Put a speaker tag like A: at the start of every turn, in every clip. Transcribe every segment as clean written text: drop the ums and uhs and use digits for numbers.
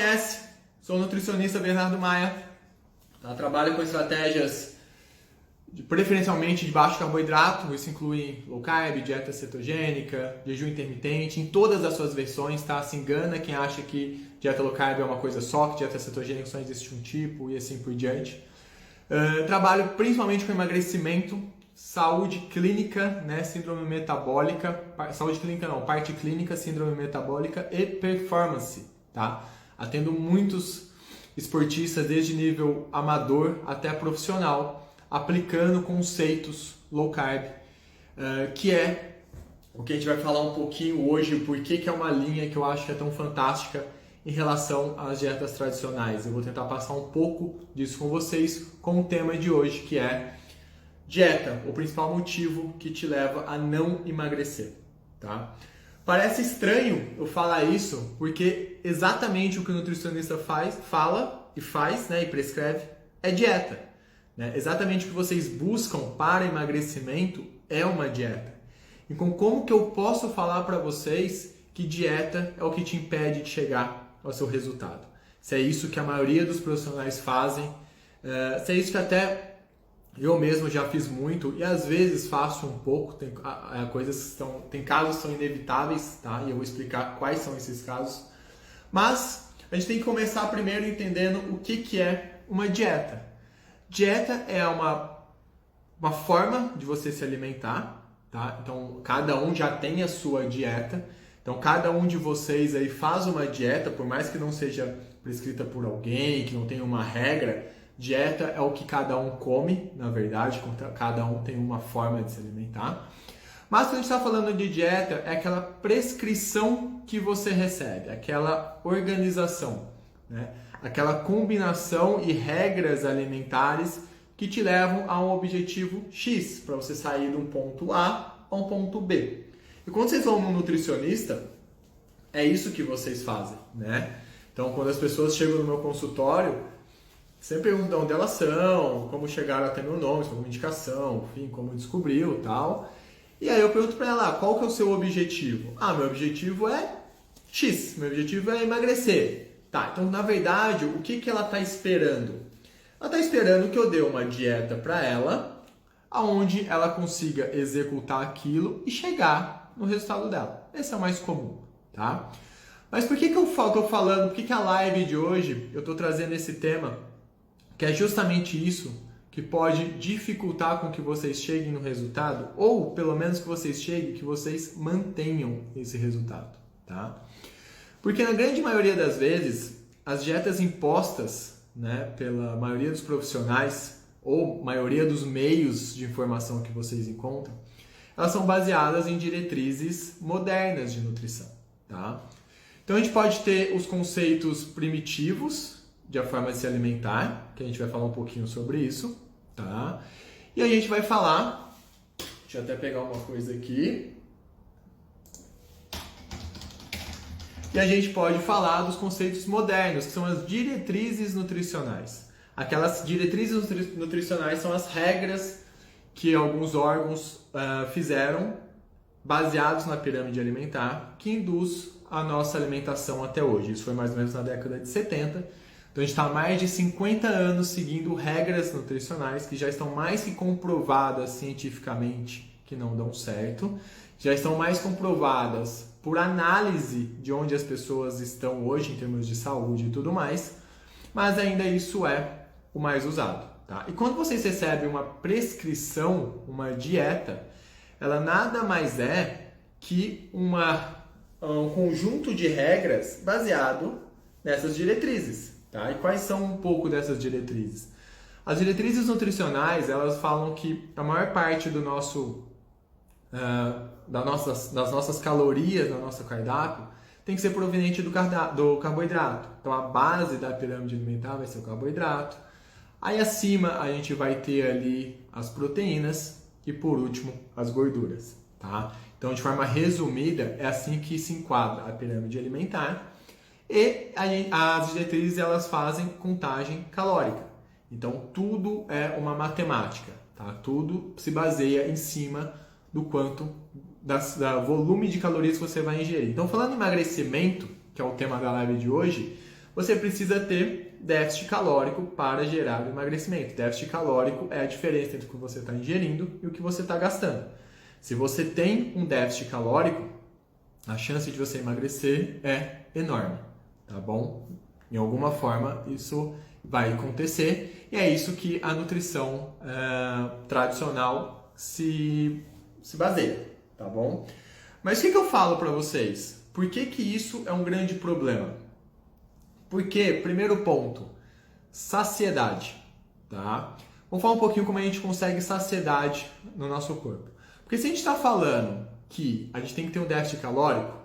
A: conhece, sou o nutricionista Bernardo Maia. Trabalho com estratégias preferencialmente de baixo carboidrato, isso inclui low carb, dieta cetogênica, jejum intermitente, em todas as suas versões, tá? Se engana quem acha que dieta low carb é uma coisa só, que dieta cetogênica só existe um tipo e assim por diante. Trabalho principalmente com emagrecimento, saúde clínica, né? Síndrome metabólica, saúde clínica não, parte clínica, síndrome metabólica e performance, tá? Atendo muitos esportistas desde nível amador até profissional, aplicando conceitos low carb, que é o que a gente vai falar um pouquinho hoje, porque que é uma linha que eu acho que é tão fantástica em relação às dietas tradicionais. Eu vou tentar passar um pouco disso com vocês com o tema de hoje, que é dieta, o principal motivo que te leva a não emagrecer, tá? Parece estranho eu falar isso, porque exatamente o que o nutricionista fala e faz, né, e prescreve é dieta. Né? Exatamente o que vocês buscam para emagrecimento é uma dieta. Então, como que eu posso falar para vocês que dieta é o que te impede de chegar ao seu resultado? Se é isso que a maioria dos profissionais fazem, se é isso que até eu mesmo já fiz muito e às vezes faço um pouco, tem casos que são inevitáveis, tá? E eu vou explicar quais são esses casos. Mas a gente tem que começar primeiro entendendo o que é uma dieta. Dieta é uma forma de você se alimentar, tá? Então, cada um já tem a sua dieta. Então, cada um de vocês aí faz uma dieta, por mais que não seja prescrita por alguém, que não tenha uma regra. Dieta é o que cada um come, na verdade, cada um tem uma forma de se alimentar. Mas quando a gente está falando de dieta, é aquela prescrição que você recebe, aquela organização, né? Aquela combinação e regras alimentares que te levam a um objetivo X, para você sair de um ponto A a um ponto B. E quando vocês vão no nutricionista, é isso que vocês fazem, né? Então, quando as pessoas chegam no meu consultório, sempre perguntam onde elas são, como chegaram até meu nome, se foi uma indicação, enfim, como descobriu e tal. E aí eu pergunto para ela, qual que é o seu objetivo? Meu objetivo é X, meu objetivo é emagrecer. Tá, então na verdade, o que ela está esperando? Ela está esperando que eu dê uma dieta para ela, onde ela consiga executar aquilo e chegar no resultado dela. Esse é o mais comum, tá? Mas por que eu estou falando, por que a live de hoje eu estou trazendo esse tema? Que é justamente isso que pode dificultar com que vocês cheguem no resultado, ou pelo menos que vocês cheguem, que vocês mantenham esse resultado, tá? Porque na grande maioria das vezes, as dietas impostas, né, pela maioria dos profissionais ou maioria dos meios de informação que vocês encontram, elas são baseadas em diretrizes modernas de nutrição, tá? Então a gente pode ter os conceitos primitivos de a forma de se alimentar, que a gente vai falar um pouquinho sobre isso, tá? E a gente vai falar, deixa eu até pegar uma coisa aqui. E a gente pode falar dos conceitos modernos, que são as diretrizes nutricionais. Aquelas diretrizes nutricionais são as regras que alguns órgãos fizeram, baseados na pirâmide alimentar, que induz a nossa alimentação até hoje. Isso foi mais ou menos na década de 70. Então a gente está há mais de 50 anos seguindo regras nutricionais que já estão mais que comprovadas cientificamente que não dão certo, já estão mais comprovadas por análise de onde as pessoas estão hoje em termos de saúde e tudo mais, mas ainda isso é o mais usado, tá? E quando vocês recebem uma prescrição, uma dieta, ela nada mais é que um conjunto de regras baseado nessas diretrizes, tá? E quais são um pouco dessas diretrizes? As diretrizes nutricionais, elas falam que a maior parte do das nossas calorias, do nosso cardápio, tem que ser proveniente do carboidrato. Então a base da pirâmide alimentar vai ser o carboidrato. Aí acima a gente vai ter ali as proteínas e por último as gorduras, tá? Então de forma resumida é assim que se enquadra a pirâmide alimentar. E as diretrizes elas fazem contagem calórica. Então tudo é uma matemática, tá? Tudo se baseia em cima do quanto da volume de calorias que você vai ingerir. Então, falando em emagrecimento, que é o tema da live de hoje, você precisa ter déficit calórico para gerar o emagrecimento. Déficit calórico é a diferença entre o que você está ingerindo e o que você está gastando. Se você tem um déficit calórico, a chance de você emagrecer é enorme, tá bom? Em alguma forma isso vai acontecer e é isso que a nutrição tradicional se baseia, tá bom? Mas o que eu falo para vocês? Por que isso é um grande problema? Porque, primeiro ponto, saciedade, tá? Vamos falar um pouquinho como a gente consegue saciedade no nosso corpo. Porque se a gente está falando que a gente tem que ter um déficit calórico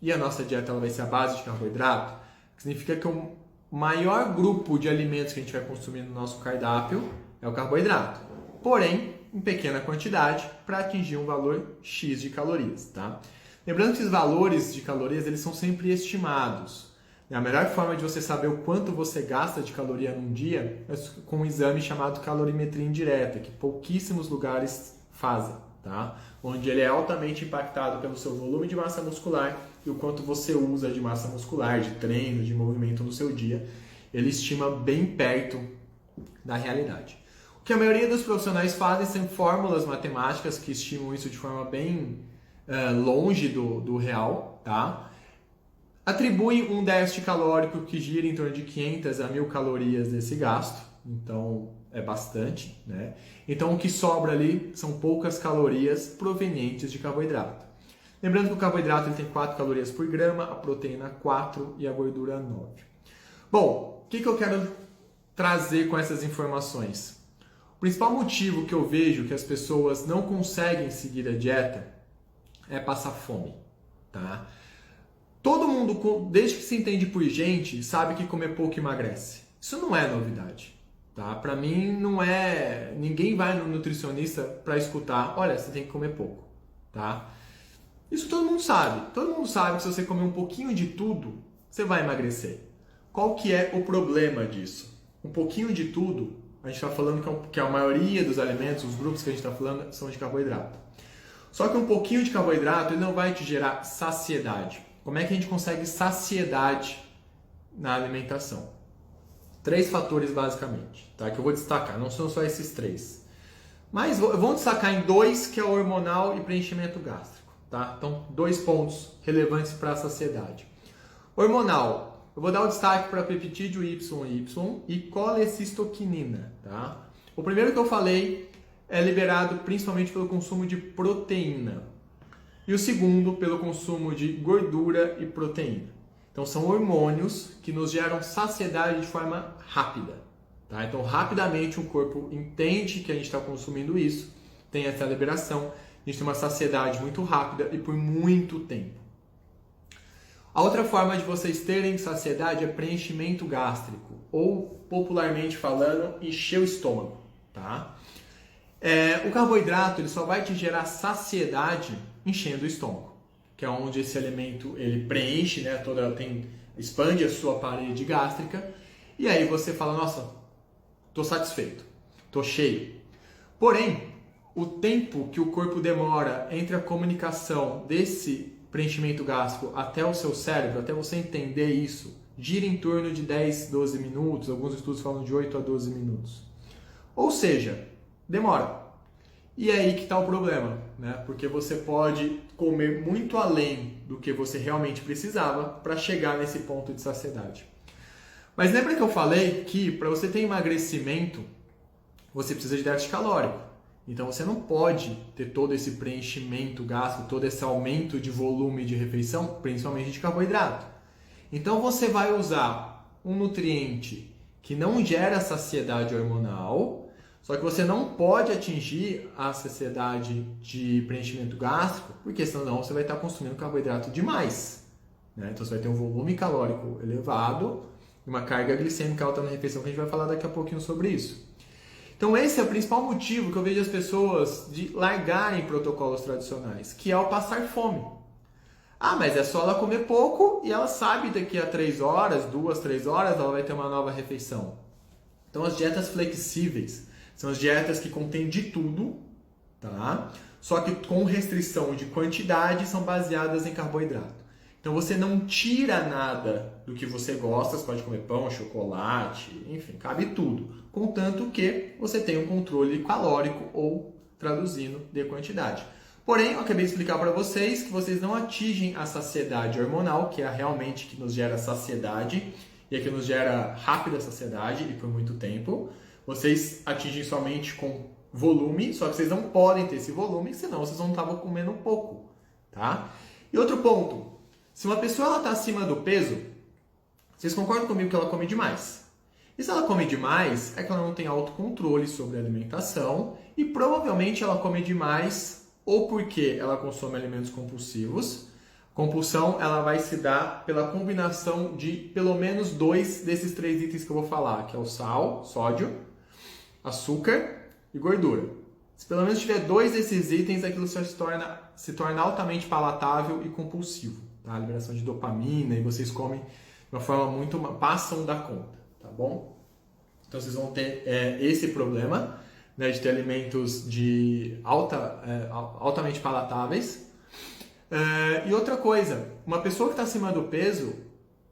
A: e a nossa dieta ela vai ser a base de carboidrato, significa que o maior grupo de alimentos que a gente vai consumir no nosso cardápio é o carboidrato. Porém, em pequena quantidade para atingir um valor X de calorias, tá? Lembrando que esses valores de calorias eles são sempre estimados. A melhor forma de você saber o quanto você gasta de caloria num dia é com um exame chamado calorimetria indireta, que pouquíssimos lugares fazem, tá? Onde ele é altamente impactado pelo seu volume de massa muscular e o quanto você usa de massa muscular, de treino, de movimento no seu dia. Ele estima bem perto da realidade. O que a maioria dos profissionais fazem são fórmulas matemáticas que estimam isso de forma bem longe do real, tá? Atribuem um déficit calórico que gira em torno de 500 a 1000 calorias desse gasto, então é bastante, né? Então o que sobra ali são poucas calorias provenientes de carboidrato. Lembrando que o carboidrato ele tem 4 calorias por grama, a proteína 4 e a gordura 9. Bom, o que eu quero trazer com essas informações? O principal motivo que eu vejo que as pessoas não conseguem seguir a dieta é passar fome, tá? Todo mundo, desde que se entende por gente, sabe que comer pouco emagrece. Isso não é novidade, tá? Para mim não é... Ninguém vai no nutricionista para escutar, olha, você tem que comer pouco, tá? Isso todo mundo sabe. Todo mundo sabe que se você comer um pouquinho de tudo, você vai emagrecer. Qual que é o problema disso? Um pouquinho de tudo, a gente está falando que a maioria dos alimentos, os grupos que a gente está falando, são de carboidrato. Só que um pouquinho de carboidrato ele não vai te gerar saciedade. Como é que a gente consegue saciedade na alimentação? 3 fatores basicamente, tá? Que eu vou destacar, não são só esses 3. Mas vamos destacar em 2, que é o hormonal e preenchimento gástrico, tá? Então, 2 pontos relevantes para a saciedade. Hormonal, eu vou dar o destaque para peptídeo YY e colecistoquinina, tá? O primeiro que eu falei é liberado principalmente pelo consumo de proteína. E o segundo, pelo consumo de gordura e proteína. Então, são hormônios que nos geram saciedade de forma rápida. Tá? Então, rapidamente o corpo entende que a gente está consumindo isso, tem essa liberação, a gente tem uma saciedade muito rápida e por muito tempo. A outra forma de vocês terem saciedade é preenchimento gástrico, ou, popularmente falando, encher o estômago. Tá? O carboidrato ele só vai te gerar saciedade enchendo o estômago, que é onde esse alimento ele preenche, né, expande a sua parede gástrica, e aí você fala, nossa, estou satisfeito, estou cheio. Porém, o tempo que o corpo demora entre a comunicação desse preenchimento gástrico até o seu cérebro, até você entender isso, gira em torno de 10, 12 minutos, alguns estudos falam de 8 a 12 minutos. Ou seja, demora. E é aí que está o problema, né? Porque você pode comer muito além do que você realmente precisava para chegar nesse ponto de saciedade. Mas lembra que eu falei que para você ter emagrecimento, você precisa de déficit calórico. Então você não pode ter todo esse preenchimento gástrico, todo esse aumento de volume de refeição, principalmente de carboidrato. Então você vai usar um nutriente que não gera saciedade hormonal, só que você não pode atingir a saciedade de preenchimento gástrico, porque senão você vai estar consumindo carboidrato demais, né? Então você vai ter um volume calórico elevado e uma carga glicêmica alta na refeição, que a gente vai falar daqui a pouquinho sobre isso. Então esse é o principal motivo que eu vejo as pessoas de largarem protocolos tradicionais, que é o passar fome. Ah, mas é só ela comer pouco e ela sabe daqui a 3 horas, 2, 3 horas, ela vai ter uma nova refeição. Então as dietas flexíveis são as dietas que contêm de tudo, tá? Só que com restrição de quantidade são baseadas em carboidrato. Então você não tira nada do que você gosta, você pode comer pão, chocolate, enfim, cabe tudo. Contanto que você tenha um controle calórico ou, traduzindo, de quantidade. Porém, eu acabei de explicar para vocês que vocês não atingem a saciedade hormonal, que é realmente que nos gera saciedade, e é que nos gera rápida saciedade e por muito tempo. Vocês atingem somente com volume, só que vocês não podem ter esse volume, senão vocês vão estar comendo pouco, tá? E outro ponto, se uma pessoa está acima do peso, vocês concordam comigo que ela come demais? E se ela come demais, é que ela não tem autocontrole sobre a alimentação e provavelmente ela come demais ou porque ela consome alimentos compulsivos. Compulsão ela vai se dar pela combinação de pelo menos 2 desses 3 itens que eu vou falar, que é o sal, sódio, açúcar e gordura. Se pelo menos tiver 2 desses itens, aquilo se torna altamente palatável e compulsivo. Tá? A liberação de dopamina e vocês comem de uma forma muito... passam da conta, tá bom? Então vocês vão ter esse problema, né, de ter alimentos altamente palatáveis. E outra coisa, uma pessoa que está acima do peso,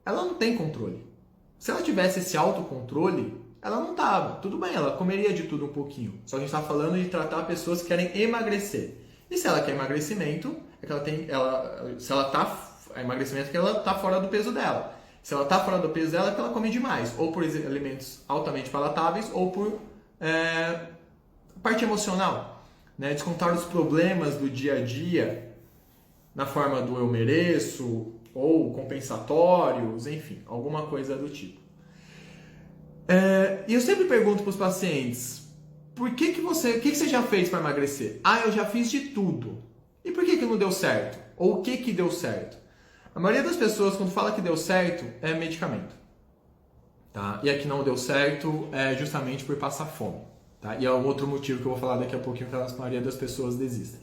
A: ela não tem controle. Se ela tivesse esse autocontrole, ela não tava. Tudo bem, ela comeria de tudo um pouquinho. Só que a gente está falando de tratar pessoas que querem emagrecer. E se ela quer emagrecimento, é que emagrecimento é que ela está fora do peso dela. Se ela está fora do peso dela, é que ela come demais. Ou por alimentos altamente palatáveis, ou por parte emocional. Né? Descontar os problemas do dia a dia na forma do eu mereço, ou compensatórios, enfim, alguma coisa do tipo. E eu sempre pergunto para os pacientes, o que você já fez para emagrecer? Eu já fiz de tudo. E por que não deu certo? Ou o que deu certo? A maioria das pessoas, quando fala que deu certo, é medicamento. Tá? E a que não deu certo é justamente por passar fome. Tá? E é um outro motivo que eu vou falar daqui a pouquinho que a maioria das pessoas desistem.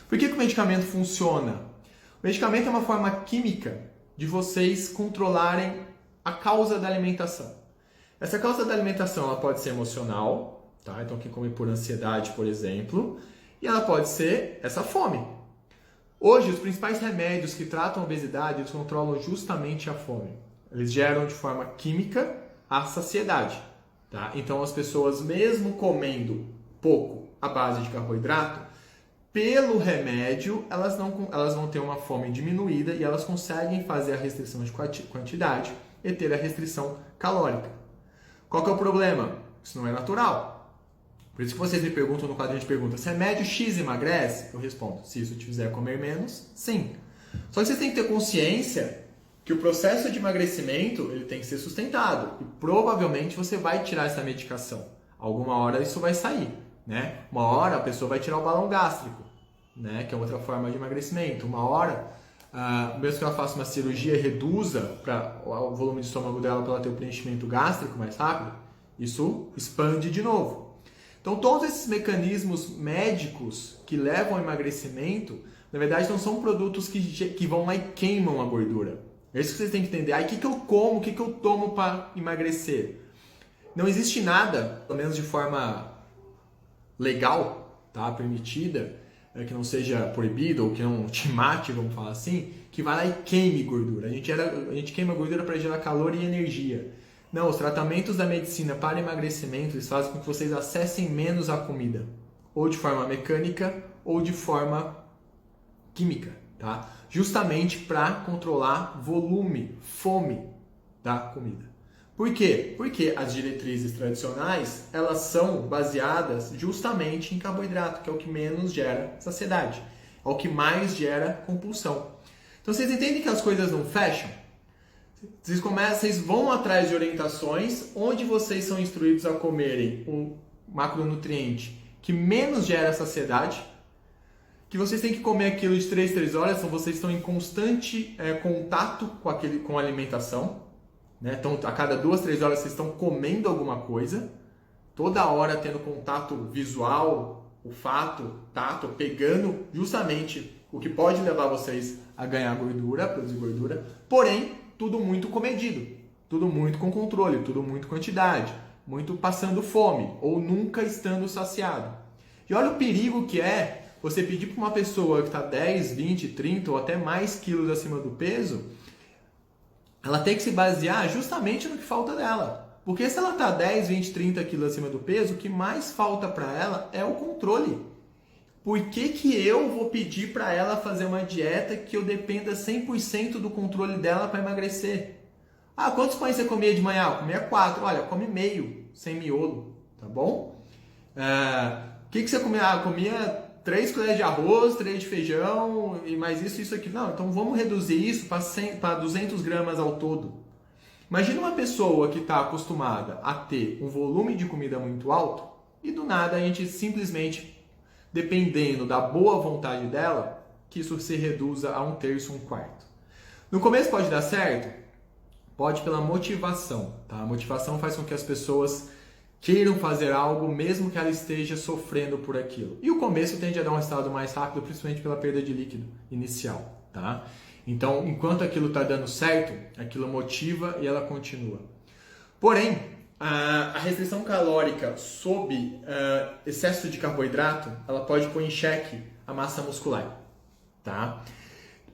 A: Por que o medicamento funciona? O medicamento é uma forma química de vocês controlarem a causa da alimentação. Essa causa da alimentação ela pode ser emocional, tá? Então quem come por ansiedade, por exemplo, e ela pode ser essa fome. Hoje, os principais remédios que tratam a obesidade, eles controlam justamente a fome. Eles geram de forma química a saciedade. Tá? Então as pessoas, mesmo comendo pouco à base de carboidrato, pelo remédio, elas vão ter uma fome diminuída e elas conseguem fazer a restrição de quantidade e ter a restrição calórica. Qual que é o problema? Isso não é natural. Por isso que vocês me perguntam no quadrinho de perguntas, se remédio X emagrece? Eu respondo, se isso te fizer comer menos, sim. Só que vocês têm que ter consciência que o processo de emagrecimento ele tem que ser sustentado. E provavelmente você vai tirar essa medicação. Alguma hora isso vai sair. Né? Uma hora a pessoa vai tirar o balão gástrico, né? Que é outra forma de emagrecimento. Uma hora, mesmo que ela faça uma cirurgia e reduza o volume de estômago dela para ela ter o preenchimento gástrico mais rápido, isso expande de novo. Então todos esses mecanismos médicos que levam ao emagrecimento, na verdade não são produtos que vão lá e queimam a gordura. É isso que vocês têm que entender. O que eu como, o que eu tomo para emagrecer? Não existe nada, pelo menos de forma legal, tá? Permitida, que não seja proibido ou que não te mate, vamos falar assim, que vai lá e queime gordura. A gente queima gordura para gerar calor e energia. Não, os tratamentos da medicina para emagrecimento eles fazem com que vocês acessem menos a comida, ou de forma mecânica ou de forma química, tá? Justamente para controlar volume, fome da comida. Por quê? Porque as diretrizes tradicionais, elas são baseadas justamente em carboidrato, que é o que menos gera saciedade, é o que mais gera compulsão. Então vocês entendem que as coisas não fecham? Vocês vão atrás de orientações onde vocês são instruídos a comerem um macronutriente que menos gera saciedade, que vocês têm que comer aquilo de 3 horas, então vocês estão em constante contato com a alimentação. Né? Então, a cada 2-3 horas vocês estão comendo alguma coisa, toda hora tendo contato visual, olfato, tato, pegando justamente o que pode levar vocês a ganhar gordura, a produzir gordura, porém, tudo muito comedido, tudo muito com controle, tudo muito quantidade, muito passando fome ou nunca estando saciado. E olha o perigo que é você pedir para uma pessoa que está 10, 20, 30 ou até mais quilos acima do peso, ela tem que se basear justamente no que falta dela. Porque se ela está 10, 20, 30 quilos acima do peso, o que mais falta para ela é o controle. Por que eu vou pedir para ela fazer uma dieta que eu dependa 100% do controle dela para emagrecer? Ah, quantos pães você comia de manhã? Eu comia 4. Olha, come meio, sem miolo, tá bom? O que você comia? Ah, eu comia 3 colheres de arroz, 3 de feijão e mais isso aqui. Não, então vamos reduzir isso para 200 gramas ao todo. Imagina uma pessoa que está acostumada a ter um volume de comida muito alto e do nada a gente simplesmente, dependendo da boa vontade dela, que isso se reduza a 1/3, 1/4. No começo pode dar certo? Pode pela motivação, tá? A motivação faz com que as pessoas queiram fazer algo mesmo que ela esteja sofrendo por aquilo. E o começo tende a dar um resultado mais rápido, principalmente pela perda de líquido inicial, tá? Então, enquanto aquilo está dando certo, aquilo motiva e ela continua. Porém, a restrição calórica sob excesso de carboidrato, ela pode pôr em xeque a massa muscular, tá?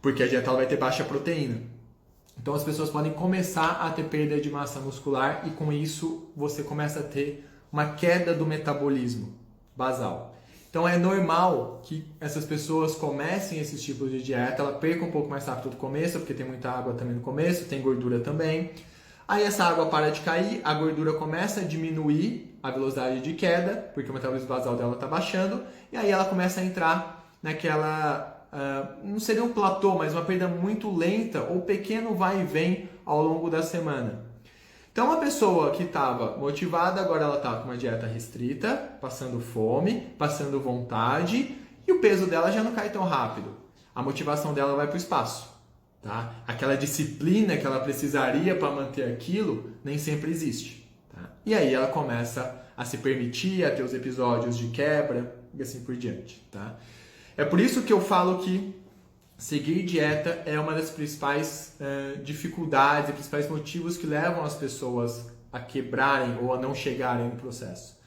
A: Porque a dieta ela vai ter baixa proteína. Então as pessoas podem começar a ter perda de massa muscular e com isso você começa a ter uma queda do metabolismo basal. Então é normal que essas pessoas comecem esses tipos de dieta, ela perca um pouco mais rápido no começo, porque tem muita água também no começo, tem gordura também. Aí essa água para de cair, a gordura começa a diminuir a velocidade de queda, porque o metabolismo basal dela está baixando, e aí ela começa a entrar naquela... não seria um platô, mas uma perda muito lenta ou pequeno vai e vem ao longo da semana. Então, uma pessoa que estava motivada, agora ela está com uma dieta restrita, passando fome, passando vontade, e o peso dela já não cai tão rápido. A motivação dela vai para o espaço. Tá? Aquela disciplina que ela precisaria para manter aquilo, nem sempre existe. Tá? E aí ela começa a se permitir, a ter os episódios de quebra e assim por diante. Tá? É por isso que eu falo que seguir dieta é uma das principais dificuldades e principais motivos que levam as pessoas a quebrarem ou a não chegarem no processo.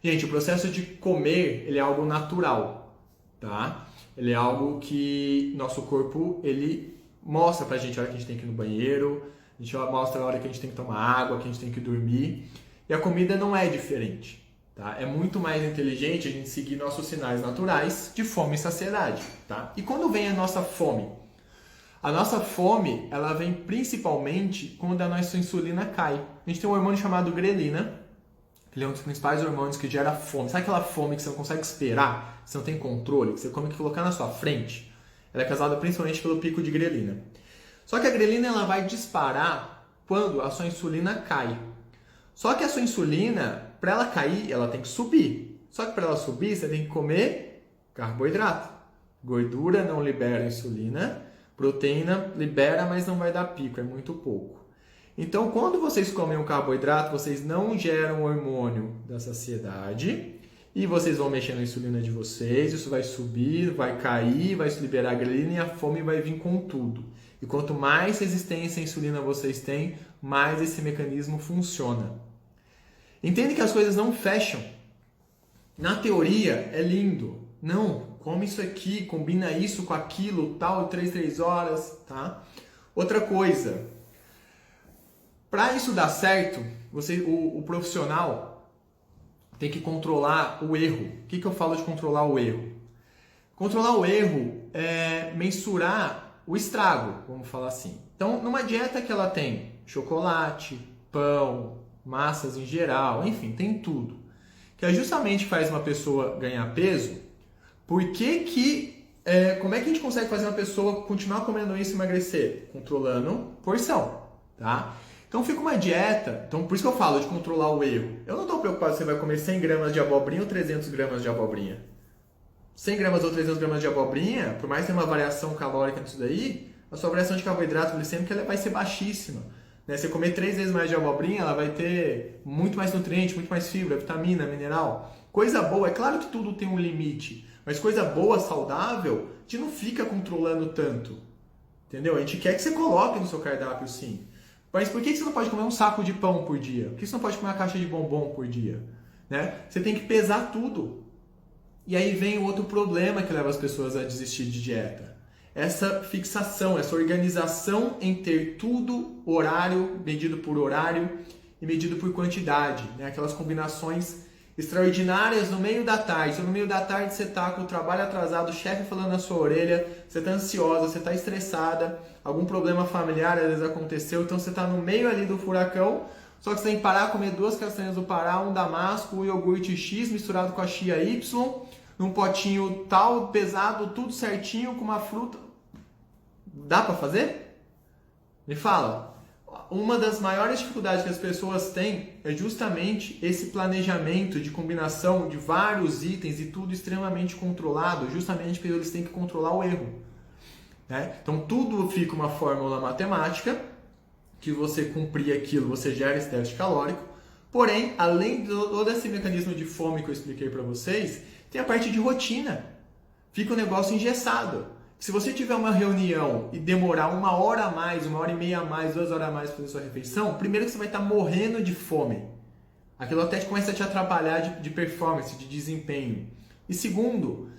A: Gente, o processo de comer, ele é algo natural, tá? Ele é algo que nosso corpo, ele mostra pra gente a hora que a gente tem que ir no banheiro, a gente mostra a hora que a gente tem que tomar água, que a gente tem que dormir, e a comida não é diferente. Tá? É muito mais inteligente a gente seguir nossos sinais naturais de fome e saciedade. Tá? E quando vem a nossa fome? A nossa fome, ela vem principalmente quando a nossa insulina cai. A gente tem um hormônio chamado grelina, que é um dos principais hormônios que gera fome. Sabe aquela fome que você não consegue esperar, que você não tem controle, que você come que colocar na sua frente? Ela é causada principalmente pelo pico de grelina. Só que a grelina ela vai disparar quando a sua insulina cai. Só que a sua insulina, para ela cair, ela tem que subir. Só que para ela subir, você tem que comer carboidrato. Gordura não libera insulina, proteína libera, mas não vai dar pico, é muito pouco. Então, quando vocês comem um carboidrato, vocês não geram o hormônio da saciedade e vocês vão mexer na insulina de vocês, isso vai subir, vai cair, vai se liberar a grelina e a fome vai vir com tudo. E quanto mais resistência à insulina vocês têm, mais esse mecanismo funciona. Entende que as coisas não fecham. Na teoria é lindo. Não, come isso aqui, combina isso com aquilo, tal, 3 horas, tá? Outra coisa, para isso dar certo, o profissional tem que controlar o erro. O que eu falo de controlar o erro? Controlar o erro é mensurar o estrago, vamos falar assim. Então, numa dieta que ela tem chocolate, pão, massas em geral, enfim, tem tudo. Que é justamente faz uma pessoa ganhar peso. Como é que a gente consegue fazer uma pessoa continuar comendo isso e emagrecer? Controlando porção, tá? Então fica uma dieta, então por isso que eu falo de controlar o erro. Eu não estou preocupado se você vai comer 100 gramas de abobrinha ou 300 gramas de abobrinha. 100 gramas ou 300 gramas de abobrinha, por mais que tenha uma variação calórica nisso daí, a sua variação de carboidrato glicêmico ela vai ser baixíssima. Né? Se você comer 3 vezes mais de abobrinha, ela vai ter muito mais nutriente, muito mais fibra, vitamina, mineral. Coisa boa, é claro que tudo tem um limite, mas coisa boa, saudável, a gente não fica controlando tanto. Entendeu? A gente quer que você coloque no seu cardápio sim. Mas por que você não pode comer um saco de pão por dia? Por que você não pode comer uma caixa de bombom por dia? Né? Você tem que pesar tudo. E aí vem o outro problema que leva as pessoas a desistir de dieta. Essa fixação, essa organização em ter tudo horário, medido por horário e medido por quantidade, né? Aquelas combinações extraordinárias no meio da tarde. Então, no meio da tarde você está com o trabalho atrasado, o chefe falando na sua orelha, você está ansiosa, você está estressada, algum problema familiar às vezes aconteceu, então você está no meio ali do furacão, só que você tem que parar, comer 2 castanhas do Pará, um damasco, um iogurte X misturado com a chia Y, num potinho tal, pesado, tudo certinho, com uma fruta. Dá para fazer? Me fala. Uma das maiores dificuldades que as pessoas têm é justamente esse planejamento de combinação de vários itens e tudo extremamente controlado, justamente porque eles têm que controlar o erro, né? Então tudo fica uma fórmula matemática, que você cumprir aquilo, você gera esse déficit calórico, porém, além de todo esse mecanismo de fome que eu expliquei para vocês, tem a parte de rotina, fica um negócio engessado. Se você tiver uma reunião e demorar 1 hora a mais, 1h30 a mais, 2 horas a mais para fazer sua refeição, primeiro que você vai estar morrendo de fome. Aquilo até começa a te atrapalhar de performance, de desempenho. E segundo,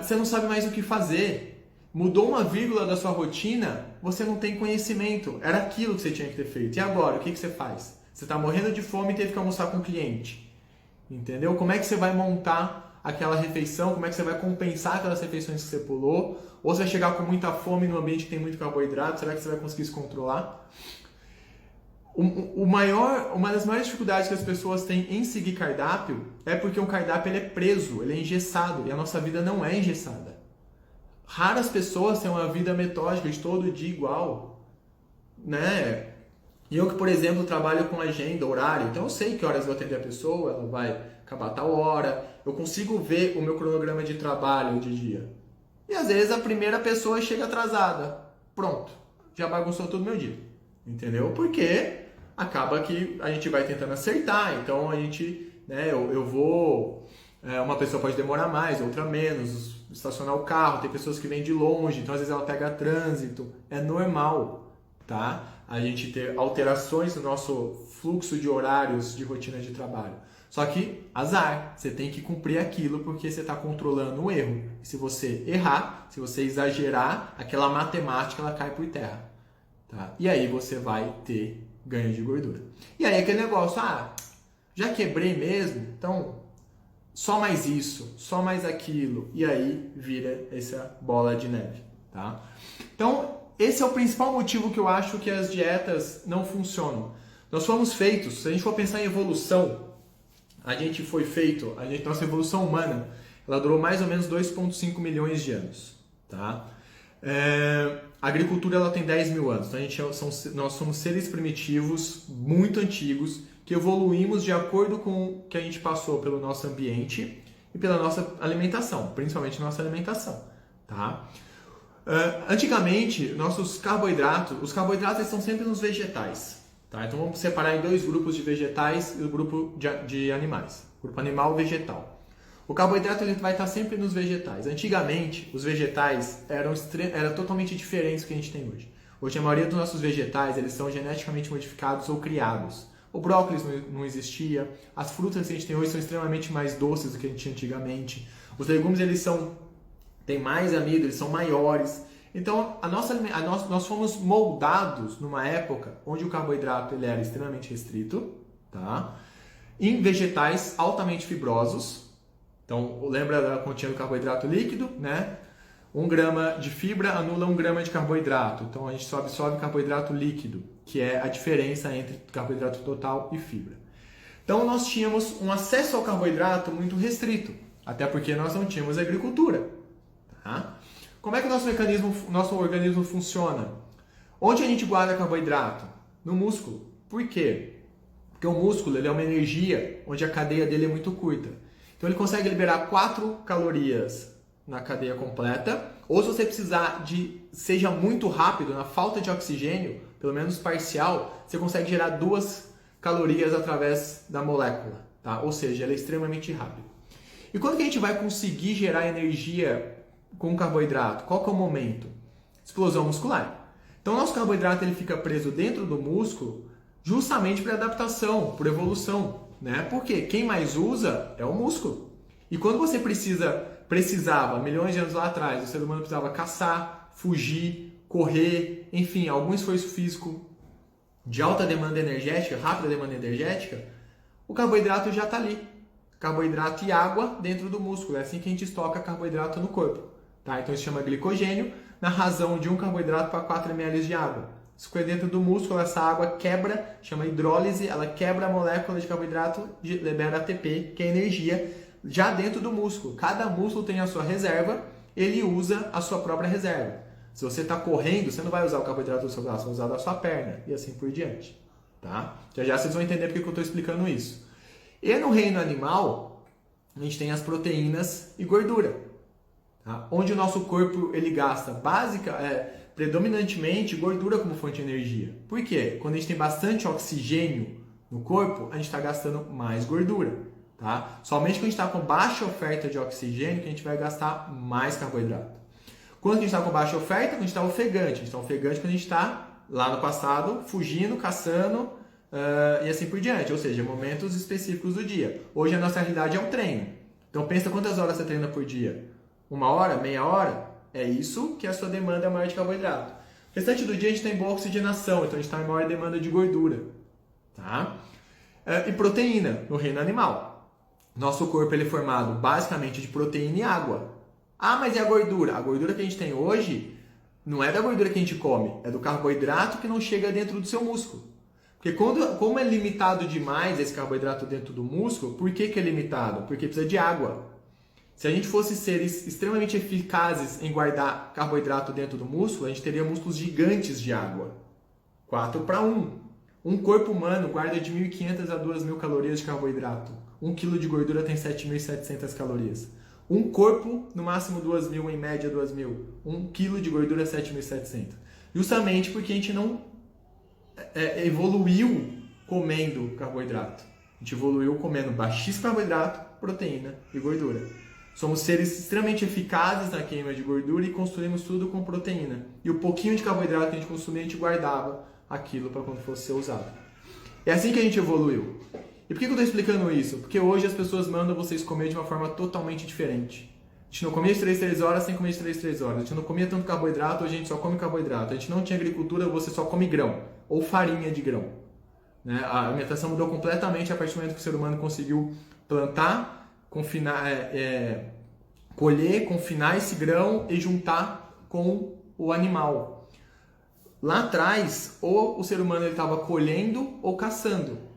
A: você não sabe mais o que fazer. Mudou uma vírgula da sua rotina, você não tem conhecimento. Era aquilo que você tinha que ter feito. E agora, o que você faz? Você está morrendo de fome e teve que almoçar com o cliente. Entendeu? Como é que você vai montar aquela refeição? Como é que você vai compensar aquelas refeições que você pulou? Ou você vai chegar com muita fome num ambiente que tem muito carboidrato? Será que você vai conseguir se controlar? Uma das maiores dificuldades que as pessoas têm em seguir cardápio é porque o cardápio ele é preso, ele é engessado. E a nossa vida não é engessada. Raras pessoas têm uma vida metódica de todo dia igual, né? E eu que, por exemplo, trabalho com agenda, horário, então eu sei que horas eu vou atender a pessoa, ela vai acabar tal hora, eu consigo ver o meu cronograma de trabalho de dia. E às vezes a primeira pessoa chega atrasada, pronto, já bagunçou todo o meu dia, entendeu? Porque acaba que a gente vai tentando acertar, então a gente, né, eu vou, uma pessoa pode demorar mais, outra menos, estacionar o carro, tem pessoas que vêm de longe, então às vezes ela pega trânsito, é normal, tá? A gente ter alterações no nosso fluxo de horários de rotina de trabalho. Só que, azar, você tem que cumprir aquilo porque você está controlando o erro. E se você errar, se você exagerar, aquela matemática ela cai por terra, tá? E aí você vai ter ganho de gordura. E aí aquele negócio, já quebrei mesmo, então só mais isso, só mais aquilo, e aí vira essa bola de neve, tá? Então, esse é o principal motivo que eu acho que as dietas não funcionam. Nós fomos feitos, se a gente for pensar em evolução, nossa evolução humana, ela durou mais ou menos 2,5 milhões de anos, tá? A agricultura ela tem 10 mil anos, então nós somos seres primitivos muito antigos que evoluímos de acordo com o que a gente passou pelo nosso ambiente e pela nossa alimentação, principalmente nossa alimentação, tá? Antigamente, os carboidratos estão sempre nos vegetais, tá? Então vamos separar em 2 grupos de vegetais e o grupo de animais, grupo animal e vegetal. O carboidrato ele vai estar sempre nos vegetais. Antigamente, os vegetais eram totalmente diferentes do que a gente tem hoje. Hoje a maioria dos nossos vegetais eles são geneticamente modificados ou criados. O brócolis não existia, as frutas que a gente tem hoje são extremamente mais doces do que a gente tinha antigamente. Os legumes têm mais amido, eles são maiores. Então, nós fomos moldados numa época onde o carboidrato ele era extremamente restrito, tá? Em vegetais altamente fibrosos. Então, lembra da continha do carboidrato líquido, né? 1 grama de fibra anula 1 grama de carboidrato. Então, a gente só absorve carboidrato líquido, que é a diferença entre carboidrato total e fibra. Então, nós tínhamos um acesso ao carboidrato muito restrito, até porque nós não tínhamos agricultura. Tá? Como é que o nosso organismo funciona? Onde a gente guarda carboidrato? No músculo. Por quê? Porque o músculo ele é uma energia onde a cadeia dele é muito curta. Então ele consegue liberar 4 calorias na cadeia completa, ou se você precisar seja muito rápido, na falta de oxigênio, pelo menos parcial, você consegue gerar 2 calorias através da molécula, tá? Ou seja, ela é extremamente rápida. E quando que a gente vai conseguir gerar energia com carboidrato? Qual que é o momento? Explosão muscular. Então o nosso carboidrato ele fica preso dentro do músculo justamente por adaptação, por evolução, né? Porque quem mais usa é o músculo. E quando você precisava, milhões de anos lá atrás, o ser humano precisava caçar, fugir, correr, enfim, algum esforço físico de alta demanda energética, rápida demanda energética, o carboidrato já está ali. Carboidrato e água dentro do músculo. É assim que a gente estoca carboidrato no corpo. Tá? Então isso chama glicogênio, na razão de 1 carboidrato para 4 ml de água. Isso fica dentro do músculo, essa água quebra, chama hidrólise, ela quebra a molécula de carboidrato, libera ATP, que é energia, já dentro do músculo. Cada músculo tem a sua reserva, ele usa a sua própria reserva. Se você está correndo, você não vai usar o carboidrato do seu braço, vai usar da sua perna e assim por diante. Tá? Já vocês vão entender porque que eu estou explicando isso. E no reino animal, a gente tem as proteínas e gordura. Tá? Onde o nosso corpo ele gasta predominantemente gordura como fonte de energia. Por quê? Quando a gente tem bastante oxigênio no corpo, a gente está gastando mais gordura. Tá? Somente quando a gente está com baixa oferta de oxigênio que a gente vai gastar mais carboidrato. Quando a gente está com baixa oferta, quando a gente está ofegante. A gente está ofegante quando a gente está lá no passado, fugindo, caçando e assim por diante. Ou seja, momentos específicos do dia. Hoje a nossa realidade é um treino. Então pensa quantas horas você treina por dia. 1 hora? Meia hora? É isso que a sua demanda é maior de carboidrato. O restante do dia a gente tem boa oxigenação, então a gente está em maior demanda de gordura. Tá? E proteína no reino animal. Nosso corpo ele é formado basicamente de proteína e água. Ah, mas e a gordura? A gordura que a gente tem hoje não é da gordura que a gente come, é do carboidrato que não chega dentro do seu músculo. Porque como é limitado demais esse carboidrato dentro do músculo, por que é limitado? Porque precisa de água. Se a gente fosse seres extremamente eficazes em guardar carboidrato dentro do músculo, a gente teria músculos gigantes de água. 4:1. Um corpo humano guarda de 1.500 a 2.000 calorias de carboidrato. 1 kg de gordura tem 7.700 calorias. Um corpo, no máximo 2.000, em média 2.000. 1 kg de gordura é 7.700. Justamente porque a gente não evoluiu comendo carboidrato. A gente evoluiu comendo baixíssimo carboidrato, proteína e gordura. Somos seres extremamente eficazes na queima de gordura e construímos tudo com proteína. E o pouquinho de carboidrato que a gente consumia, a gente guardava aquilo para quando fosse ser usado. É assim que a gente evoluiu. E por que eu estou explicando isso? Porque hoje as pessoas mandam vocês comer de uma forma totalmente diferente. A gente não comia de 3 horas sem comer de 3 horas. A gente não comia tanto carboidrato, hoje a gente só come carboidrato. A gente não tinha agricultura, você só come grão. Ou farinha de grão. Né? A alimentação mudou completamente a partir do momento que o ser humano conseguiu plantar, colher, confinar esse grão e juntar com o animal. Lá atrás, ou o ser humano estava colhendo ou caçando.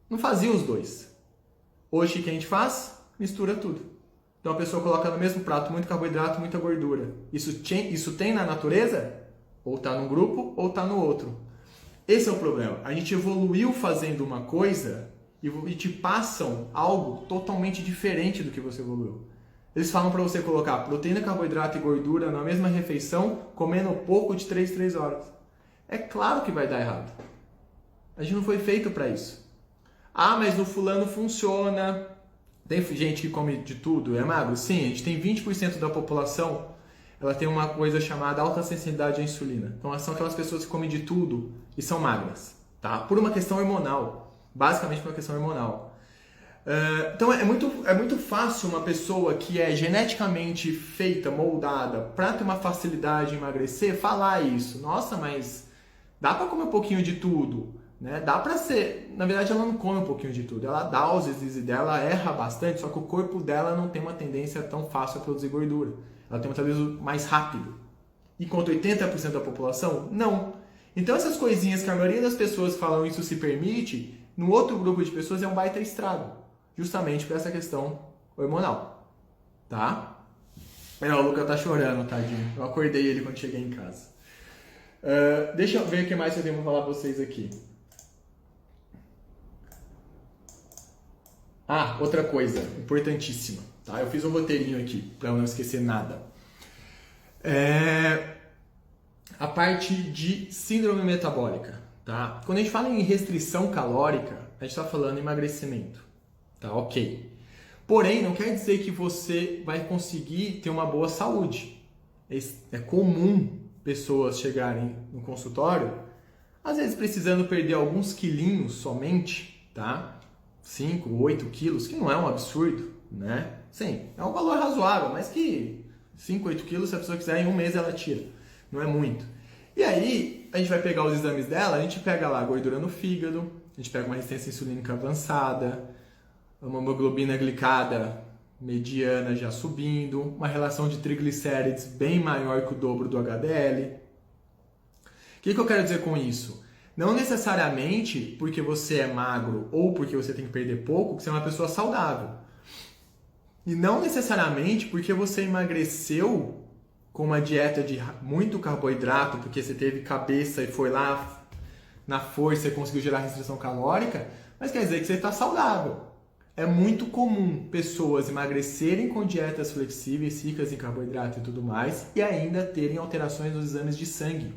A: Não fazia os dois. Hoje o que a gente faz? Mistura tudo. Então a pessoa coloca no mesmo prato muito carboidrato, muita gordura. Isso tem na natureza? Ou está num grupo ou está no outro. Esse é o problema. A gente evoluiu fazendo uma coisa e te passam algo totalmente diferente do que você evoluiu. Eles falam para você colocar proteína, carboidrato e gordura na mesma refeição, comendo pouco de 3 horas. É claro que vai dar errado. A gente não foi feito para isso. Ah, mas no fulano funciona. Tem gente que come de tudo, é magro? Sim, a gente tem 20% da população, ela tem uma coisa chamada alta sensibilidade à insulina. Então são aquelas pessoas que comem de tudo e são magras, tá? Por uma questão hormonal, basicamente por uma questão hormonal. Então é muito fácil uma pessoa que é geneticamente feita, moldada, para ter uma facilidade em emagrecer, falar isso. Nossa, mas dá para comer um pouquinho de tudo. Né? Dá pra ser, na verdade ela não come um pouquinho de tudo, ela dá os deslizes dela, erra bastante, só que o corpo dela não tem uma tendência tão fácil a produzir gordura, ela tem um metabolismo mais rápido, enquanto 80% da população, não. Então essas coisinhas que a maioria das pessoas falam isso se permite, no outro grupo de pessoas é um baita estrago, justamente por essa questão hormonal, tá? O Luca tá chorando, tadinho, eu acordei ele quando cheguei em casa. Deixa eu ver o que mais eu tenho pra falar pra vocês aqui. Ah, outra coisa importantíssima, tá? Eu fiz um roteirinho aqui para eu não esquecer nada. A parte de síndrome metabólica, tá? Quando a gente fala em restrição calórica, a gente está falando em emagrecimento, tá? Ok. Porém, não quer dizer que você vai conseguir ter uma boa saúde. É comum pessoas chegarem no consultório, às vezes precisando perder alguns quilinhos somente, tá? 5, 8 quilos, que não é um absurdo, né? Sim, é um valor razoável, mas que 5, 8 quilos, se a pessoa quiser, em um mês ela tira. Não é muito. E aí, a gente vai pegar os exames dela, a gente pega lá gordura no fígado, a gente pega uma resistência insulínica avançada, uma hemoglobina glicada mediana já subindo, uma relação de triglicérides bem maior que o dobro do HDL. O que eu quero dizer com isso? Não necessariamente porque você é magro ou porque você tem que perder pouco, que você é uma pessoa saudável. E não necessariamente porque você emagreceu com uma dieta de muito carboidrato, porque você teve cabeça e foi lá na força e conseguiu gerar restrição calórica, mas quer dizer que você está saudável. É muito comum pessoas emagrecerem com dietas flexíveis, ricas em carboidrato e tudo mais, e ainda terem alterações nos exames de sangue.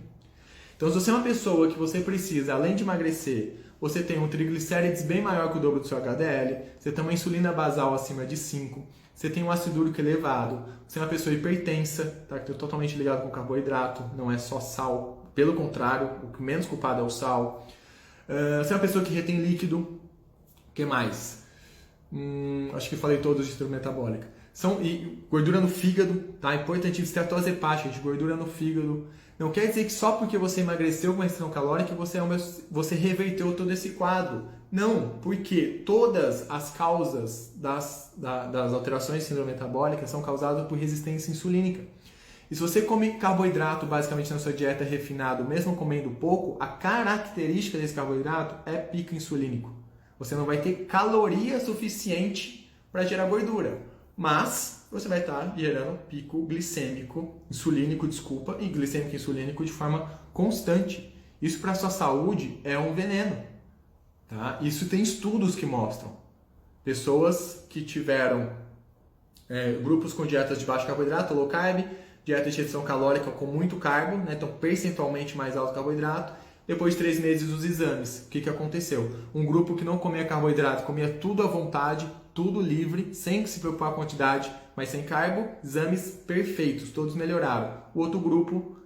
A: Então, se você é uma pessoa que você precisa, além de emagrecer, você tem um triglicérides bem maior que o dobro do seu HDL, você tem uma insulina basal acima de 5, você tem um ácido úrico elevado, você é uma pessoa hipertensa, tá? Que está totalmente ligado com carboidrato, não é só sal. Pelo contrário, o menos culpado é o sal. Você é uma pessoa que retém líquido. O que mais? Acho que falei todos de estrutura metabólica. E gordura no fígado, tá? Importantíssimo, esteatose hepática, de gordura no fígado. Não quer dizer que só porque você emagreceu com uma restrição calórica você reverteu todo esse quadro. Não, porque todas as causas das alterações de síndrome metabólica são causadas por resistência insulínica. E se você come carboidrato basicamente na sua dieta refinado, mesmo comendo pouco, a característica desse carboidrato é pico insulínico. Você não vai ter caloria suficiente para gerar gordura, mas você vai estar gerando pico insulínico, e glicêmico e insulínico de forma constante. Isso para a sua saúde é um veneno. Tá? Isso tem estudos que mostram. Pessoas que tiveram grupos com dietas de baixo carboidrato, low carb, dieta de restrição calórica com muito carbo, né? Então percentualmente mais alto carboidrato. Depois de 3 meses dos exames, o que aconteceu? Um grupo que não comia carboidrato, comia tudo à vontade, tudo livre, sem se preocupar com a quantidade, mas sem carbo, exames perfeitos, todos melhoraram. O outro grupo,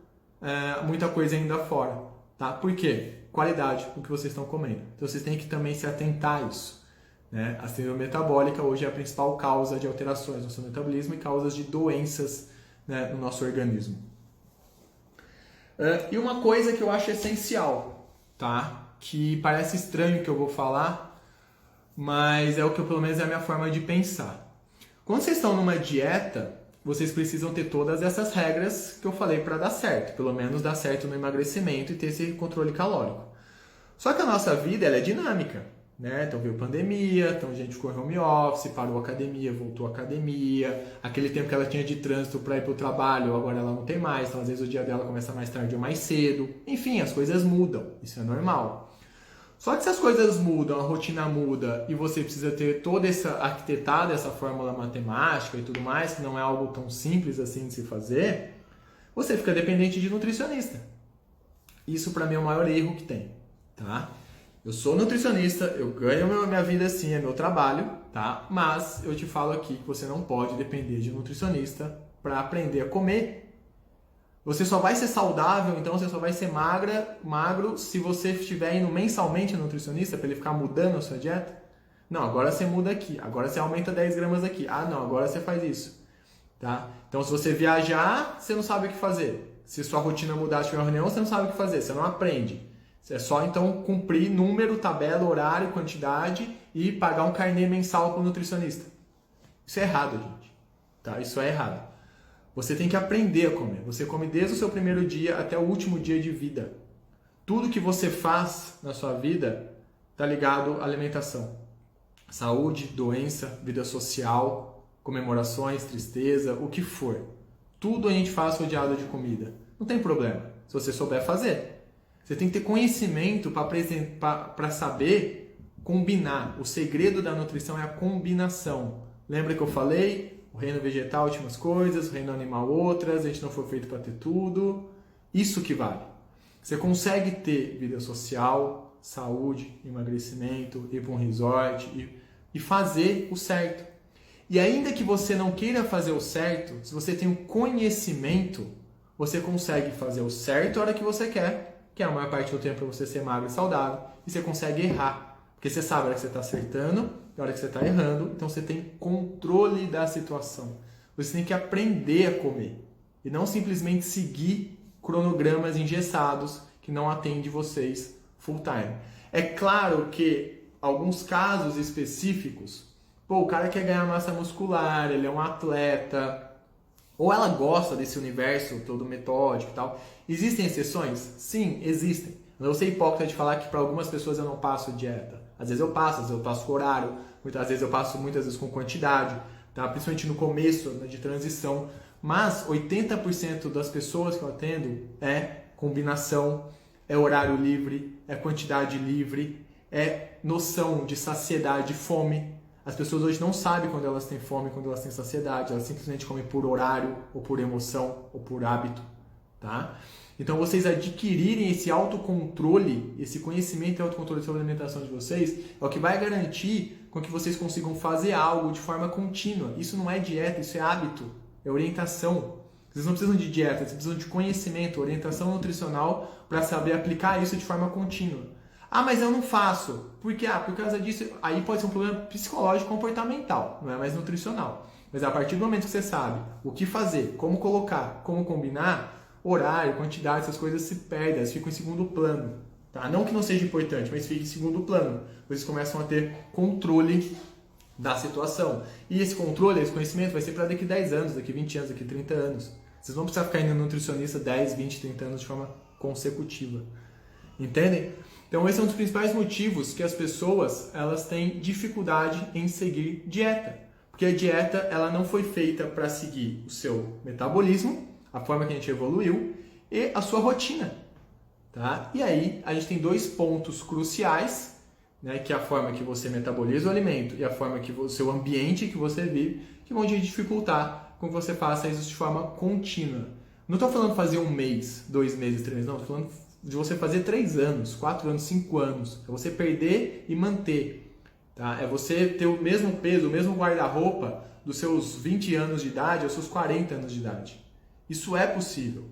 A: muita coisa ainda fora. Tá? Por quê? Qualidade do que vocês estão comendo. Então vocês têm que também se atentar a isso. Né? A síndrome metabólica hoje é a principal causa de alterações no seu metabolismo e causas de doenças, né, no nosso organismo. E uma coisa que eu acho essencial, tá? Que parece estranho que eu vou falar, mas é o que pelo menos é a minha forma de pensar. Quando vocês estão numa dieta, vocês precisam ter todas essas regras que eu falei para dar certo, pelo menos dar certo no emagrecimento e ter esse controle calórico. Só que a nossa vida ela é dinâmica. Né? Então veio pandemia, então a gente ficou em home office, parou a academia, voltou à academia, aquele tempo que ela tinha de trânsito para ir para o trabalho, agora ela não tem mais, então às vezes o dia dela começa mais tarde ou mais cedo, enfim, as coisas mudam, isso é normal. Só que se as coisas mudam, a rotina muda e você precisa ter toda essa arquitetada, essa fórmula matemática e tudo mais, que não é algo tão simples assim de se fazer, você fica dependente de nutricionista. Isso para mim é o maior erro que tem, tá? Eu sou nutricionista, eu ganho minha vida assim, é meu trabalho, tá? Mas eu te falo aqui que você não pode depender de um nutricionista para aprender a comer. Você só vai ser saudável, então você só vai ser magro se você estiver indo mensalmente no nutricionista para ele ficar mudando a sua dieta. Não, agora você muda aqui, agora você aumenta 10 gramas aqui. Ah, não, agora você faz isso, tá? Então se você viajar, você não sabe o que fazer. Se sua rotina mudar, tiver uma reunião, você não sabe o que fazer, você não aprende. É só então cumprir número, tabela, horário, quantidade e pagar um carnê mensal para o nutricionista. Isso é errado, gente. Tá? Isso é errado. Você tem que aprender a comer. Você come desde o seu primeiro dia até o último dia de vida. Tudo que você faz na sua vida está ligado à alimentação. Saúde, doença, vida social, comemorações, tristeza, o que for. Tudo a gente faz rodeado de comida. Não tem problema, se você souber fazer. Você tem que ter conhecimento para saber combinar. O segredo da nutrição é a combinação. Lembra que eu falei? O reino vegetal, últimas coisas, o reino animal, outras. A gente não foi feito para ter tudo. Isso que vale. Você consegue ter vida social, saúde, emagrecimento, ir para um resort e fazer o certo. E ainda que você não queira fazer o certo, se você tem um conhecimento, você consegue fazer o certo a hora que você quer, que é a maior parte do tempo para você ser magro e saudável, e você consegue errar Porque você sabe a hora que você está acertando e a hora que você está errando, então você tem controle da situação. Você tem que aprender a comer e não simplesmente seguir cronogramas engessados que não atendem vocês full time. É claro que alguns casos específicos, o cara quer ganhar massa muscular, ele é um atleta, ou ela gosta desse universo todo metódico e tal. Existem exceções? Sim, existem. Eu não vou ser hipócrita de falar que para algumas pessoas eu não passo dieta. Às vezes eu passo, às vezes eu passo com horário, muitas vezes eu passo muitas vezes com quantidade, tá? Principalmente no começo, né, de transição. Mas 80% das pessoas que eu atendo é combinação, é horário livre, é quantidade livre, é noção de saciedade, fome. As pessoas hoje não sabem quando elas têm fome, quando elas têm saciedade. Elas simplesmente comem por horário, ou por emoção, ou por hábito, tá? Então, vocês adquirirem esse autocontrole, esse conhecimento e autocontrole sobre a alimentação de vocês, é o que vai garantir com que vocês consigam fazer algo de forma contínua. Isso não é dieta, isso é hábito, é orientação. Vocês não precisam de dieta, vocês precisam de conhecimento, orientação nutricional para saber aplicar isso de forma contínua. Ah, mas eu não faço. Por quê? Por causa disso, aí pode ser um problema psicológico comportamental, não é mais nutricional. Mas a partir do momento que você sabe o que fazer, como colocar, como combinar, horário, quantidade, essas coisas se perdem, elas ficam em segundo plano. Tá? Não que não seja importante, mas fica em segundo plano. Vocês começam a ter controle da situação. E esse controle, esse conhecimento vai ser para daqui 10 anos, daqui 20 anos, daqui 30 anos. Vocês não precisam ficar indo no nutricionista 10, 20, 30 anos de forma consecutiva. Entendem? Então esse é um dos principais motivos que as pessoas elas têm dificuldade em seguir dieta. Porque a dieta ela não foi feita para seguir o seu metabolismo, a forma que a gente evoluiu, e a sua rotina. Tá? E aí a gente tem dois pontos cruciais, né, que é a forma que você metaboliza o alimento e a forma que o seu ambiente que você vive, que vão te dificultar com que você faça isso de forma contínua. Não estou falando de fazer 1 mês, 2 meses, 3 meses, não. Estou falando de você fazer 3 anos, 4 anos, 5 anos. É você perder e manter. Tá? É você ter o mesmo peso, o mesmo guarda-roupa dos seus 20 anos de idade aos seus 40 anos de idade. Isso é possível.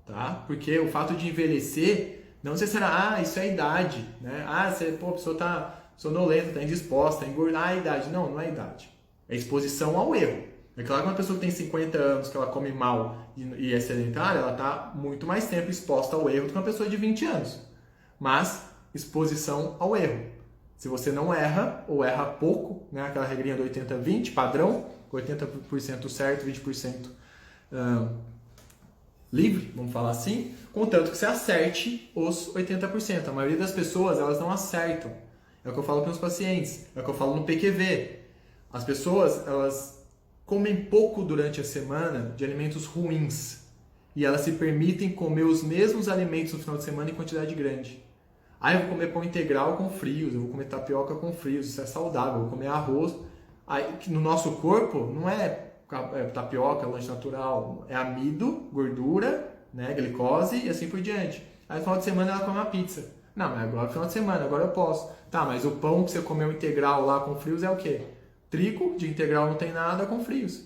A: Tá? Porque o fato de envelhecer, não necessariamente, isso é a idade. Né? A pessoa está sonolenta, está indisposta, está engordar, a idade. Não, não é a idade. É exposição ao erro. É claro que uma pessoa que tem 50 anos, que ela come mal e é sedentária, ela está muito mais tempo exposta ao erro do que uma pessoa de 20 anos. Mas, exposição ao erro. Se você não erra, ou erra pouco, né? Aquela regrinha do 80-20, padrão, 80% certo, 20% livre, vamos falar assim, contanto que você acerte os 80%. A maioria das pessoas, elas não acertam. É o que eu falo para os pacientes, é o que eu falo no PQV. As pessoas, elas comem pouco durante a semana de alimentos ruins e elas se permitem comer os mesmos alimentos no final de semana em quantidade grande. Eu vou comer pão integral com frios, eu vou comer tapioca com frios, isso é saudável, eu vou comer arroz. Aí, no nosso corpo não é tapioca, lanche natural, é amido, gordura, né, glicose e assim por diante. Aí no final de semana ela come uma pizza. Não, mas agora é final de semana, agora eu posso. Tá, mas o pão que você comeu integral lá com frios é o quê? Trigo, de integral não tem nada, com frios.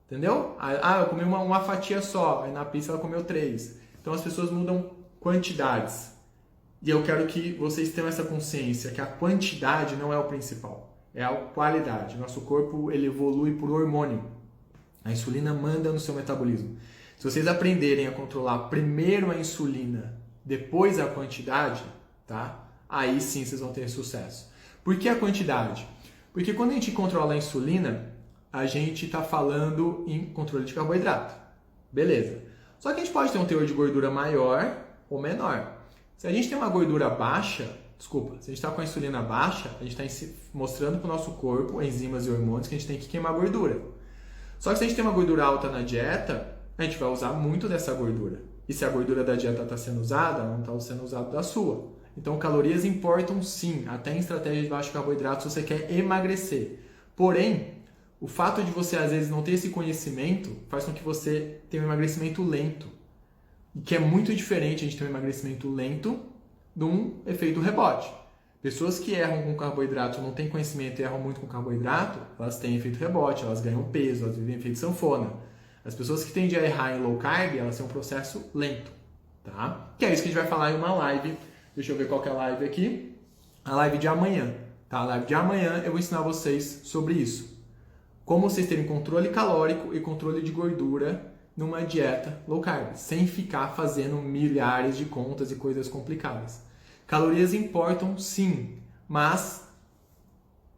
A: Entendeu? Eu comi uma fatia só, aí na pizza ela comeu 3. Então as pessoas mudam quantidades. E eu quero que vocês tenham essa consciência, que a quantidade não é o principal, é a qualidade. Nosso corpo ele evolui por hormônio. A insulina manda no seu metabolismo. Se vocês aprenderem a controlar primeiro a insulina, depois a quantidade, tá? Aí sim vocês vão ter sucesso. Por que a quantidade? Porque quando a gente controla a insulina, a gente está falando em controle de carboidrato. Beleza. Só que a gente pode ter um teor de gordura maior ou menor. Se a gente tem uma gordura baixa, se a gente está com a insulina baixa, a gente está mostrando para o nosso corpo, enzimas e hormônios, que a gente tem que queimar gordura. Só que se a gente tem uma gordura alta na dieta, a gente vai usar muito dessa gordura. E se a gordura da dieta está sendo usada, não está sendo usada da sua. Então, calorias importam sim, até em estratégia de baixo carboidrato, se você quer emagrecer. Porém, o fato de você às vezes não ter esse conhecimento faz com que você tenha um emagrecimento lento. E que é muito diferente a gente ter um emagrecimento lento de um efeito rebote. Pessoas que erram com carboidrato, não têm conhecimento e erram muito com carboidrato, elas têm efeito rebote, elas ganham peso, elas vivem efeito sanfona. As pessoas que tendem a errar em low carb, elas têm um processo lento. Tá? Que é isso que a gente vai falar em uma live. Deixa eu ver qual que é a live aqui. a live de amanhã, tá? A live de amanhã eu vou ensinar vocês sobre isso. Como vocês terem controle calórico e controle de gordura numa dieta low carb, sem ficar fazendo milhares de contas e coisas complicadas. Calorias importam sim, mas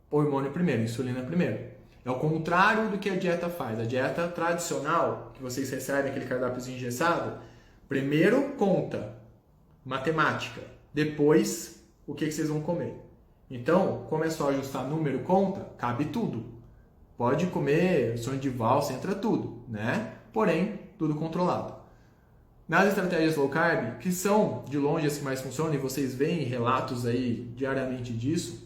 A: hormônio primeiro, insulina primeiro. É o contrário do que a dieta faz. A dieta tradicional, que vocês recebem aquele cardápiozinho engessado, primeiro conta matemática, depois o que vocês vão comer. Então, como é só ajustar número, conta, cabe tudo. Pode comer sonho de valsa, entra tudo, né? Porém, tudo controlado. Nas estratégias low carb, que são de longe as que mais funcionam, e vocês veem relatos aí diariamente disso,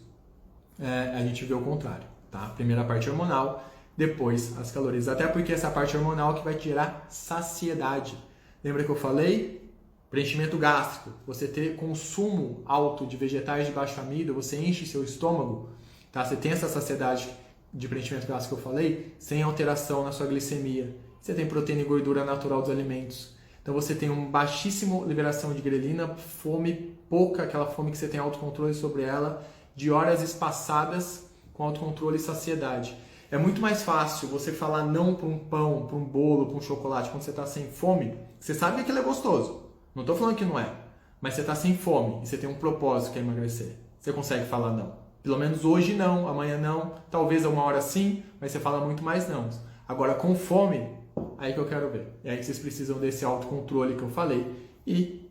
A: a gente vê o contrário. Tá? Primeiro a parte hormonal, depois as calorias. Até porque essa parte hormonal que vai te gerar saciedade. Lembra que eu falei? Preenchimento gástrico. Você ter consumo alto de vegetais de baixo amido, você enche seu estômago. Tá? Você tem essa saciedade de preenchimento gástrico que eu falei, sem alteração na sua glicemia. Você tem proteína e gordura natural dos alimentos. Então você tem uma baixíssima liberação de grelina, fome pouca, aquela fome que você tem autocontrole sobre ela, de horas espaçadas, com autocontrole e saciedade. É muito mais fácil você falar não para um pão, para um bolo, para um chocolate quando você está sem fome. Você sabe que aquilo é gostoso. Não estou falando que não é. Mas você está sem fome e você tem um propósito que é emagrecer. Você consegue falar não. Pelo menos hoje não, amanhã não. Talvez a uma hora sim, mas você fala muito mais não. Agora com fome, aí que eu quero ver. É aí que vocês precisam desse autocontrole que eu falei. E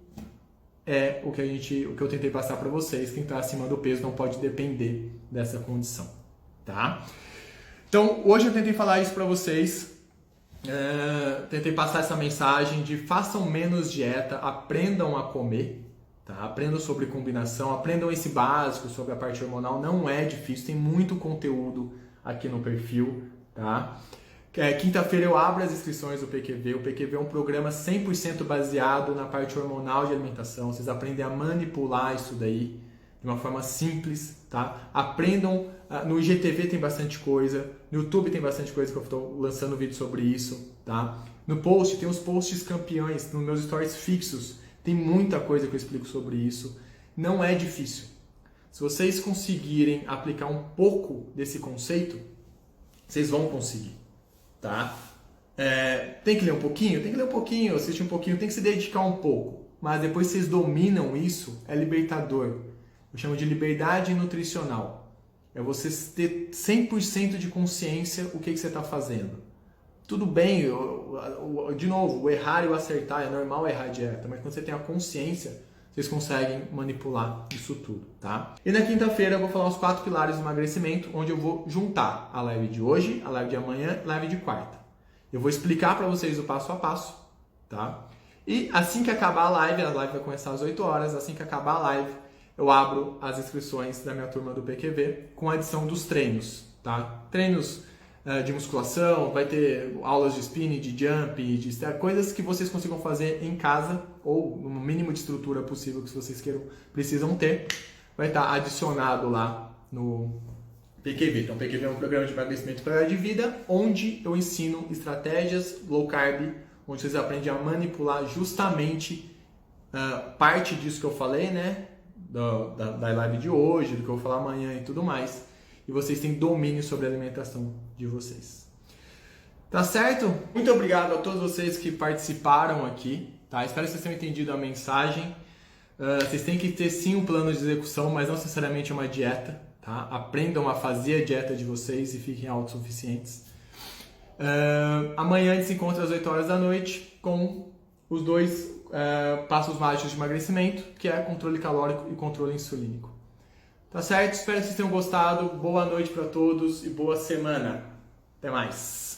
A: é o que eu tentei passar para vocês. Quem está acima do peso não pode depender dessa condição, tá? Então, hoje eu tentei falar isso para vocês, tentei passar essa mensagem de façam menos dieta, aprendam a comer, tá? Aprendam sobre combinação, aprendam esse básico sobre a parte hormonal, não é difícil, tem muito conteúdo aqui no perfil, tá? Quinta-feira eu abro as inscrições do PQV. O PQV é um programa 100% baseado na parte hormonal de alimentação. Vocês aprendem a manipular isso daí de uma forma simples, tá? Aprendam, no IGTV tem bastante coisa, no YouTube tem bastante coisa que eu estou lançando vídeo sobre isso, tá? No post, tem os posts campeões, nos meus stories fixos, tem muita coisa que eu explico sobre isso. Não é difícil. Se vocês conseguirem aplicar um pouco desse conceito, vocês vão conseguir. Tá? Tem que ler um pouquinho? Tem que ler um pouquinho, assistir um pouquinho, tem que se dedicar um pouco. Mas depois que vocês dominam isso, é libertador. Eu chamo de liberdade nutricional. É você ter 100% de consciência o que você está fazendo. Tudo bem, de novo, o errar e o acertar, é normal errar a dieta, mas quando você tem a consciência, vocês conseguem manipular isso tudo, tá? E na quinta-feira eu vou falar os 4 pilares do emagrecimento, onde eu vou juntar a live de hoje, a live de amanhã e a live de quarta. Eu vou explicar para vocês o passo a passo, tá? E assim que acabar a live vai começar às 8 horas, assim que acabar a live, eu abro as inscrições da minha turma do PQV com a adição dos treinos, tá? Treinos de musculação, vai ter aulas de spinning, de jump, de coisas que vocês consigam fazer em casa ou no mínimo de estrutura possível que vocês precisam ter, vai estar adicionado lá no PQV. Então, o PQV é um programa de emagrecimento para de vida, onde eu ensino estratégias low carb, onde vocês aprendem a manipular justamente parte disso que eu falei, né, da live de hoje, do que eu vou falar amanhã e tudo mais. E vocês têm domínio sobre a alimentação de vocês. Tá certo? Muito obrigado a todos vocês que participaram aqui, tá? Espero que vocês tenham entendido a mensagem. Vocês têm que ter sim um plano de execução, mas não necessariamente uma dieta, tá? Aprendam a fazer a dieta de vocês e fiquem autossuficientes. Amanhã a gente se encontra às 8 horas da noite com os 2 passos mágicos de emagrecimento, que é controle calórico e controle insulínico. Tá certo? Espero que vocês tenham gostado. Boa noite para todos e boa semana. Até mais.